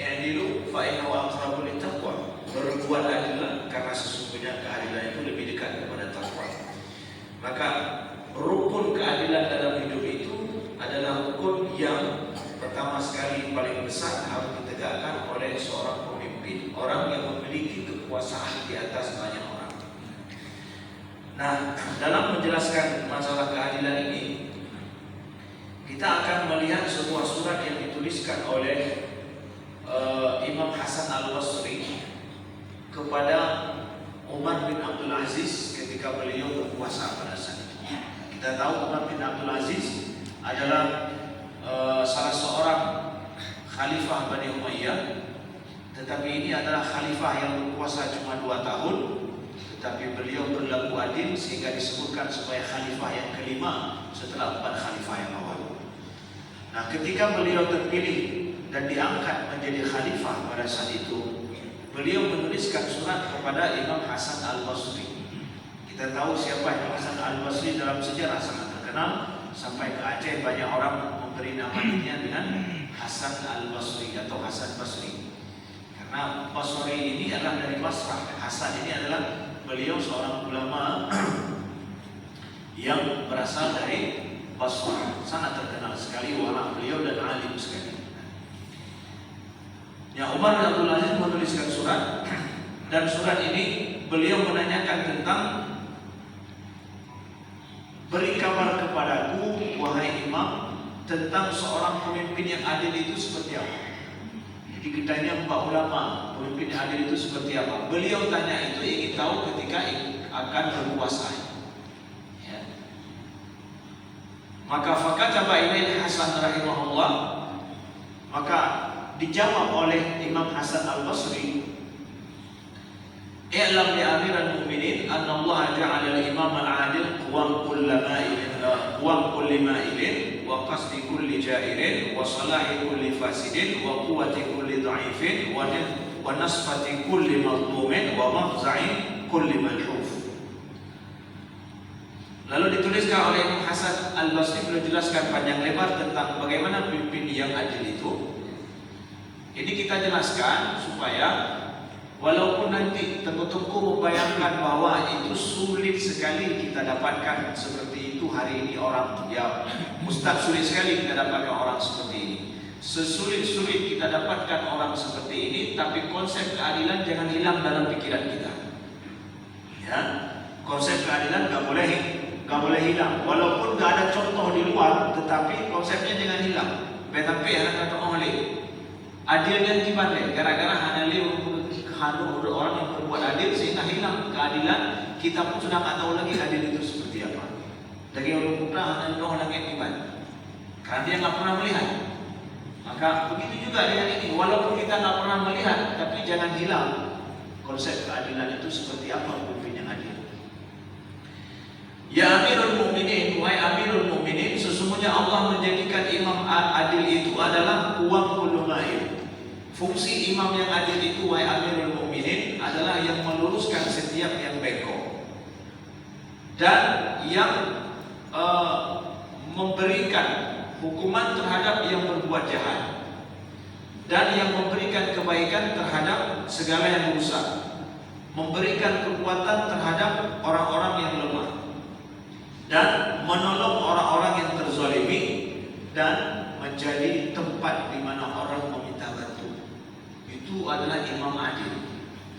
i'dilu fa innahu aqrabu littaqwa. Berbuat adillah karena sesungguhnya keadilan itu lebih dekat kepada takwa. Maka rukun keadilan dalam hidup itu adalah rukun yang pertama sekali paling besar harus ditegakkan oleh seorang pemimpin, orang yang memiliki kekuasaan di atas banyak orang. Nah, dalam menjelaskan masalah keadilan ini, kita akan melihat sebuah surat yang dituliskan oleh Imam Hasan Al-Basri kepada Umar bin Abdul Aziz ketika beliau berkuasa pada saat itu. Kita tahu Umar bin Abdul Aziz adalah salah seorang khalifah Bani Umayyah, tetapi ini adalah khalifah yang berkuasa cuma 2 tahun, tetapi beliau berlaku adil sehingga disebutkan sebagai khalifah yang kelima setelah 4 khalifah yang awal. Nah, ketika beliau terpilih dan diangkat menjadi khalifah pada saat itu, beliau menuliskan surat kepada Imam Hasan Al-Basri. Kita tahu siapa Imam Hasan Al-Basri dalam sejarah sangat terkenal, sampai ke Aceh banyak orang memberi namanya dengan Hasan Al-Basri atau Hasan Basri. Karena Basri ini adalah dari Basrah. Hasan ini adalah beliau seorang ulama yang berasal dari Basrah. Sangat terkenal sekali ulama beliau dan alim sekali. Ya, Umar bin Abdul Aziz menuliskan surat, dan surat ini beliau menanyakan tentang, beri kabar kepadaku wahai imam tentang seorang pemimpin yang adil itu seperti apa. Jadi ditanya 4 ulama, pemimpin yang adil itu seperti apa. Beliau tanya itu ingin tahu ketika akan berkuasa. Ya. Maka fakataba ilaihi Hasan rahimahullah, maka dijawab oleh Imam Hasan Al-Basri, i'lam ya amiral mu'minin anna Allah ja'ala al-imam al-adil quwam kulli ma'ilin wa qasdi kulli ja'irin wa salahi kulli fasidin wa quwwati kulli dha'ifin wa nasfati kulli mazlumin wa mafza'i kulli malhuf. Lalu dituliskan oleh Imam Hasan Al-Basri, beliau jelaskan panjang lebar tentang bagaimana pemimpin yang adil itu. Ini kita jelaskan supaya walaupun nanti tengku-tengku membayangkan bahwa itu sulit sekali kita dapatkan seperti itu hari ini, orang ya Ustaz, sulit sekali kita dapatkan orang seperti ini. Sesulit-sulit kita dapatkan orang seperti ini, tapi konsep keadilan jangan hilang dalam pikiran kita. Ya, konsep keadilan nggak boleh hilang. Walaupun nggak ada contoh di luar, tetapi konsepnya jangan hilang. Tapi anak kata oleh adilnya gimana? Gara-gara hanya orang yang berbuat adil sehingga hilang keadilan. Kita pun sudah tak tahu lagi adil itu seperti apa. Dari orang putra hanya orang yang iman, karena dia nggak pernah melihat. Maka begitu juga dengan ini. Walaupun kita nggak pernah melihat, tapi jangan hilang konsep keadilan itu seperti apa pemimpin yang adil. Ya Amirul Mukminin, wahai Amirul Mukminin, sesungguhnya Allah menjadikan imam adil itu adalah uang kullumail. Fungsi imam yang adil itu, wahai Amirul Mukminin, adalah yang meluruskan setiap yang bengkok dan yang memberikan hukuman terhadap yang berbuat jahat dan yang memberikan kebaikan terhadap segala yang rusak, memberikan kekuatan terhadap orang-orang yang lemah, dan menolong orang-orang yang terzalimi, dan menjadi tempat di mana orang meminta bantu. Itu adalah imam adil,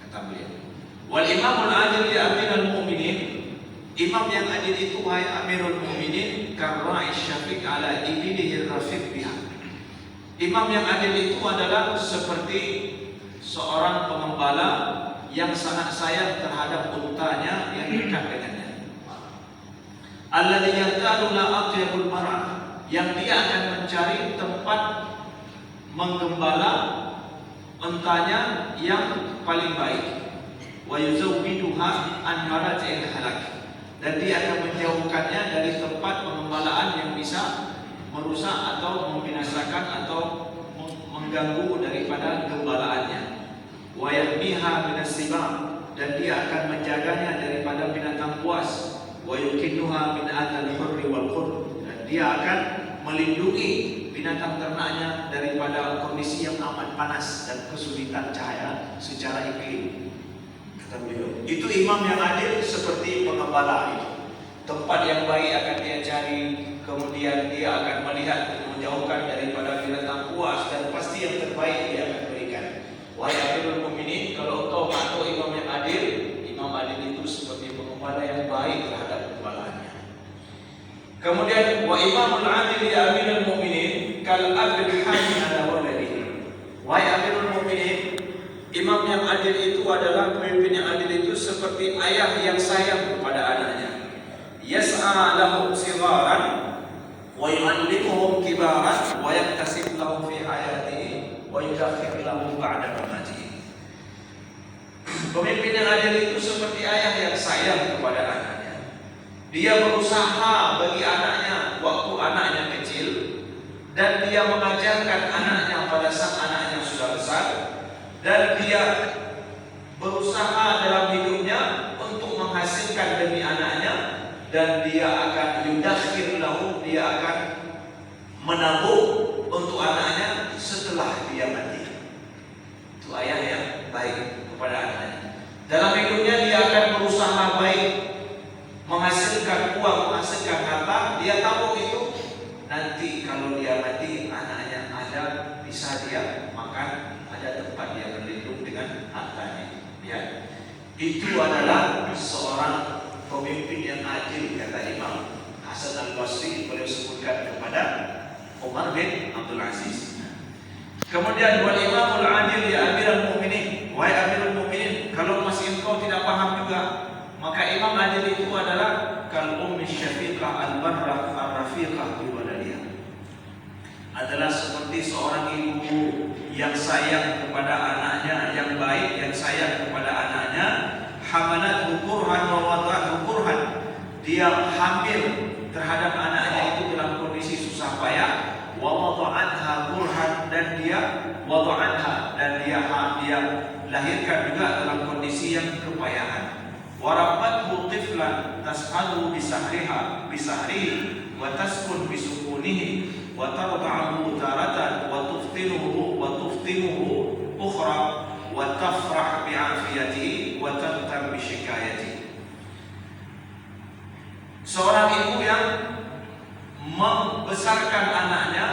kata beliau. Wal imamul adil ya Amirul Mukminin, imam yang adil itu, wahai Amirul Mukminin, karra'i syafiq ala ibilihi rafiq biha. Imam yang adil itu adalah seperti seorang pengembala yang sangat sayang terhadap untanya yang dekat dengannya. Alladzi yantadu la atyabul mar'ah, yang dia akan mencari tempat menggembala untanya yang paling baik. Wa yuzawwiduha an marati'il halak, dan dia akan menjauhkannya dari tempat pengembalaan yang bisa merusak atau membinasakan atau mengganggu daripada gembalaannya. Wa yahmiha minas sibam, dan dia akan menjaganya daripada binatang buas. Wa yukinnuha min adal hurri wal qur, dan dia akan melindungi binatang ternaknya daripada kondisi yang amat panas dan kesulitan cahaya secara iklim. Kata beliau, itu imam yang adil seperti pengembala itu. Tempat yang baik akan dia cari, kemudian dia akan melihat menjauhkan daripada binatang buas, dan pasti yang terbaik dia akan berikan. Wahai Amirul Mukminin, kalau engkau mahu imam yang adil, imam adil itu seperti pengembala yang baik terhadap gembalaannya. Kemudian wa imamul adil ya Amirul Mukminin kal abdil hamin ala waladihi. Wahai Amirul Mukminin, imam yang adil itu adalah pemimpin yang adil itu seperti ayah yang sayang kepada anaknya. Yas'a lahum sigharan wa yu'allimuhum kibaran wa yaktasib lahum fi hayatihi wa yudakhir lahum ba'da mamatihi. Pemimpin yang adil itu seperti ayah yang sayang kepada anaknya. Dia berusaha bagi anaknya waktu anaknya kecil, dan dia mengajarkan anaknya pada saat anaknya sudah besar, dan dia berusaha dalam hidupnya untuk menghasilkan demi anaknya, dan dia akan yudakhir lahu, dia akan menabung untuk anaknya setelah dia mati. Itu ayah yang baik kepada anaknya. Dalam hidupnya dia akan berusaha baik, menghasilkan uang, menghasilkan harta, dia tabung itu. Nanti kalau dia mati, anaknya ada, bisa dia makan, ada tempat dia berlindung dengan hartanya. Ya, itu adalah seorang pemimpin yang adil, kata Imam Hasan Al-Basri. Beliau sebutkan kepada Umar bin Abdul Aziz. Kemudian wal imamul adil ya Amirul Mukminin. Wahai Amirul Mukminin, kalau masih engkau tidak paham juga, maka imam adil itu adalah kal ummi syafiqah al-barrah ar-rafiqah bi waladiha. Adalah seperti seorang ibu yang sayang kepada anaknya, yang baik, yang sayang kepada anaknya. Hamalat kurhan wa wada'at kurhan. Dia hamil terhadap anaknya itu dalam kondisi susah payah. Wa wada'atha kurhan, dan dia wada'atha, dan dia lahirkan juga dalam kondisi yang kepayahan. Warabathu tiflan tas'alu bisahriha bisahrihi wa taskun bisukunihi wa tarda'ahu taratan wa tuftinuhu ukhra wa tafrah bi'afiyatihi wa tabtar bisyikayatihi. Seorang ibu yang membesarkan anaknya,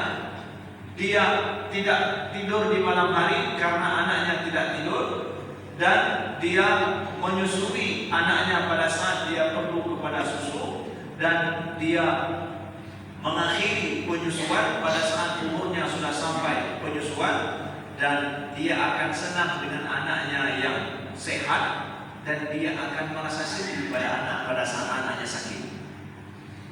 dia tidak tidur di malam hari karena anaknya tidak tidur, dan dia menyusui anaknya pada saat dia perlu kepada susu, dan dia mengakhiri penyusuan pada saat umurnya sudah sampai penyusuan, dan dia akan senang dengan anaknya yang sehat, dan dia akan merasa sedih pada anak pada saat anaknya sakit.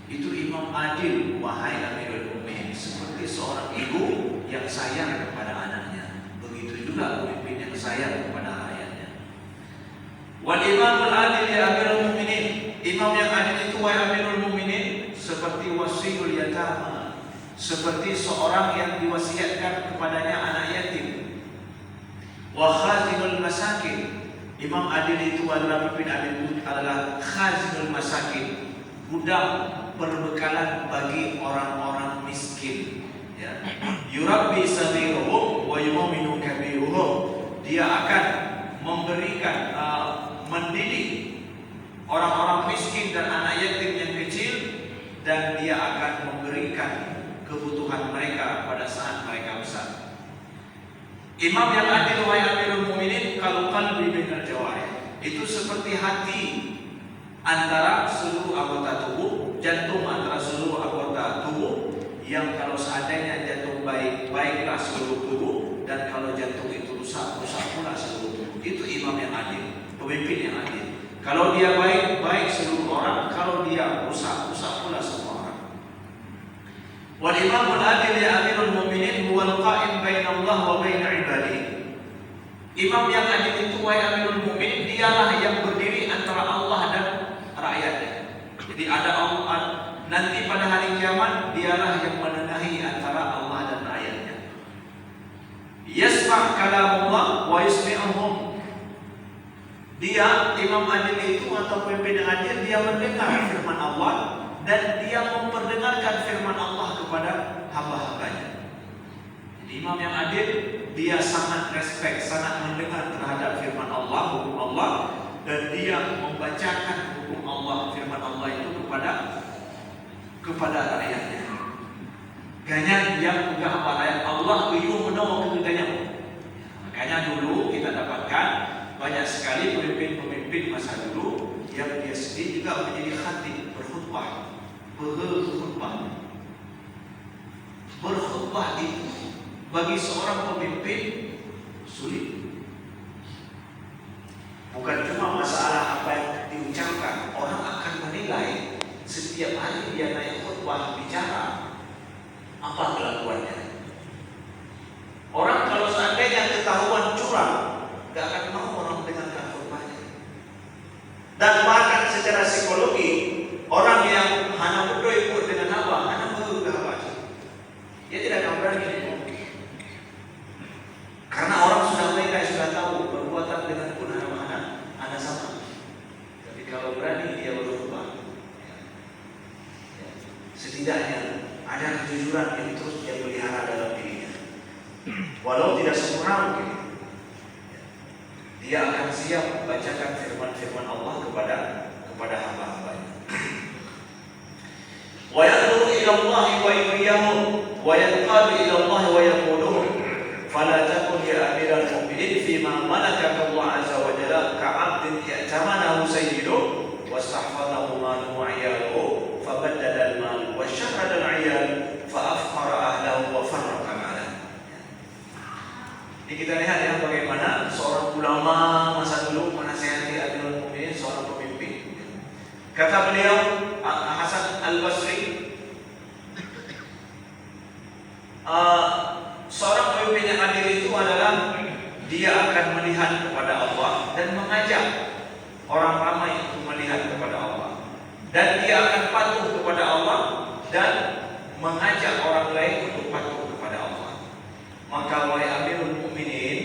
Itu imam adil, wahai Amirul Mukminin, seperti seorang ibu yang sayang kepada anaknya. Begitu juga pemimpin yang sayang kepada rakyatnya. Wal imamul adil ya Amirul Mukminin, imam yang adil itu wahai Amirul Mukminin seperti wasiul yatama, seperti seorang yang diwasiatkan kepadanya anak yatim. Wa khazinul masakin, imam adil itu adalah pemimpin adil adalah khazinul masakin, gudang perbekalan bagi orang-orang miskin. Ya. Yurabbi saghiruhum wa yuminu kabiruhum, dia akan memberikan mendidik orang-orang miskin dan anak yatim yang kecil, dan dia akan memberikan kebutuhan mereka pada saat mereka besar. Imam yang adil wahai Amirul Mukminin kalau qalbi bainal jawarih, itu seperti hati antara seluruh anggota tubuh, jantung antara seluruh anggota tubuh, yang kalau seandainya jantung baik, baiklah seluruh tubuh, dan kalau jantung itu rusak, rusak pula seluruh tubuh. Itu imam yang adil, pemimpin yang adil. Kalau dia baik, baik seluruh orang, kalau dia rusak, rusak pula semua orang. Wal imamul adil ya Amirul Mukminin huwal qa'im bainallah wa baina ibadihi. Imam yang adil itu wahai Amirul Mukminin, dialah yang berdiri antara Allah dan rakyatnya. Jadi ada Allah nanti pada hari kiamat, dialah yang menengahi antara Allah dan rakyatnya. Yasma' kalamullah wa yusmi'uhum. Dia imam adil itu atau pemimpin yang adil, dia mendengar firman Allah dan dia memperdengarkan firman Allah kepada hamba-hambanya. Imam yang adil, dia sangat respect, sangat mendengar terhadap firman Allah, hukum Allah, dan dia membacakan hukum Allah, firman Allah itu kepada rakyatnya. Ganyan yang pegang ayat Allah itu menolong ketiganya. Makanya dulu kita dapatkan banyak sekali pemimpin-pemimpin masa dulu yang dia sendiri juga menjadi khatib, berkhutbah. Berkhutbah itu bagi seorang pemimpin sulit. Bukan cuma masalah apa yang diucapkan, orang akan menilai setiap hari dia naik khutbah bicara apa kelakuannya. Orang kalau seandainya ketahuan curang, gak akan mau orang mendengarkan khutbahnya. Dan bahkan secara psikologi, orang yang hanya bodoh ikut dengan apa, hanya apa, dia tidak akan berani. Karena orang sudah tahu perbuatan dengan pun anak sama. Tapi kalau berani dia berubah, setidaknya ada kejujuran yang terus dia pelihara dalam dirinya. Walau tidak sempurna mungkin, dia akan siap membacakan firman-firman Allah kepada hamba-hambanya. Wa yanzuru ila Allah wa iyyahum wa yanqadu ila Allah wa yaqulun fala takun ya amiral mu'minin fima malaka Allah azza wa jalla ka'abdin ya'tamanahu sayyidu wastahfadahu maluhu wa iyaluhu fabaddala al-mal wa syarrada al-iyal fa afqara ahlahu wa farraqa ma'alahu. Ini kita lihat ya bagaimana seorang ulama masa dulu menasihati Amirul Mukminin, seorang pemimpin. Kata beliau Hasan Al-Basri, seorang pemimpin yang adil itu adalah dia akan melihat kepada Allah dan mengajak orang ramai untuk melihat kepada Allah, dan dia akan patuh kepada Allah dan mengajak orang lain untuk patuh kepada Allah. Maka wahai Amirul Mukminin,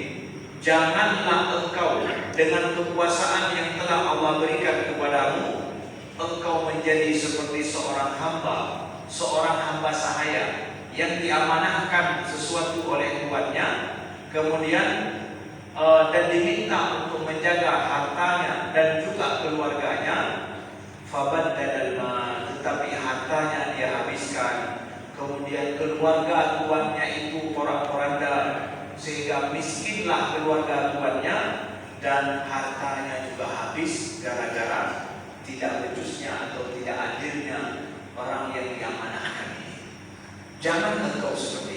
janganlah engkau dengan kekuasaan yang telah Allah berikan kepadamu, engkau menjadi seperti seorang hamba sahaya yang diamanahkan sesuatu oleh tuannya, kemudian dan diminta untuk menjaga hartanya dan juga keluarganya. Fabaddal mal, tetapi hartanya dia habiskan, kemudian keluarga tuannya itu porak-poranda sehingga miskinlah keluarga tuannya, dan hartanya juga habis gara-gara tidak becusnya atau tidak adilnya orang yang diamanahkan ini. Jangan engkau seperti